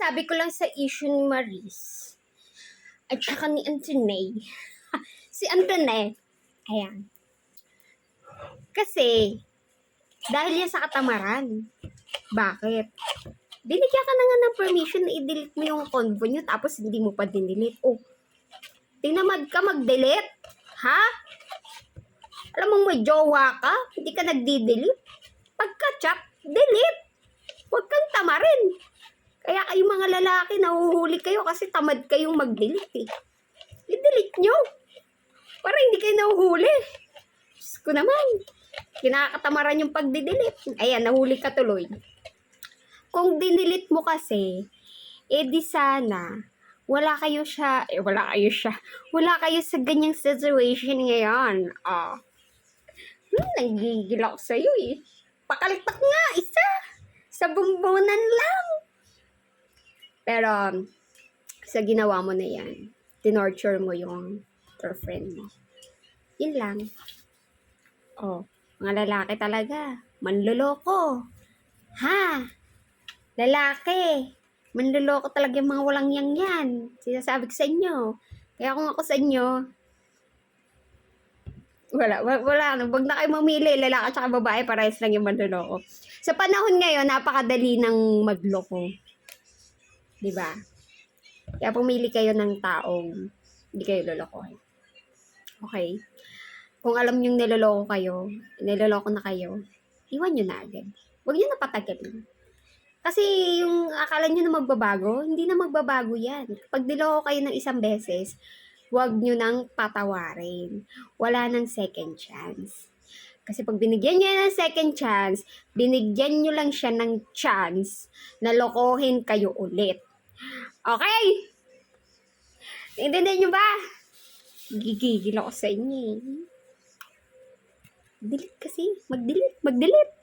Sabi ko lang sa issue ni Maris at saka ni Antonay. Si Antonay, ayan. Kasi, dahil yan sa katamaran. Bakit? Binigyan ka na nga ng permission na i-delete mo yung convo nyo tapos hindi mo pa dinelete. Oh, tinamad ka mag-delete? Ha? Alam mong may jowa ka? Hindi ka nagdi-delete? Pagka-chat, delete. Huwag kang tamarin. Kaya kayong mga lalaki, nahuhuli kayo kasi tamad kayong mag-delete eh. I-delete nyo. Para hindi kayo nahuhuli. Diyos ko naman. Kinakatamaran yung pag-delete. Ayan, nahuli ka tuloy. Kung dinelete mo kasi, di sana, wala kayo sa ganyang situation ngayon. Nagigil ako sa'yo eh. Pakalitak nga, isa. Sa bumbunan lang. Pero, sa ginawa mo na yan, tinorture mo yung girlfriend mo. Yun lang. Mga lalaki talaga. Manloloko. Ha? Lalaki. Manloloko talaga yung mga walang yang yan. Sinasabi ko sa inyo. Kaya kung ako sa inyo, wala. Wag na kayo mamili. Lalaki at babae, parehas lang yung manloloko. Sa panahon ngayon, napakadali ng magloko. Diba? Kaya pumili kayo ng taong hindi kayo lolokohin. Okay? Kung alam nyo niloloko na kayo, iwan nyo na agad. Huwag nyo na patagalin. Kasi yung akala nyo na magbabago, hindi na magbabago yan. Pag niloko kayo ng isang beses, huwag nyo nang patawarin. Wala nang second chance. Kasi pag binigyan nyo ng second chance, binigyan nyo lang siya ng chance na lokohin kayo ulit. Okay? Intindihan nyo ba? Gigigil ako sa inyo eh. Delete kasi. Mag-delete.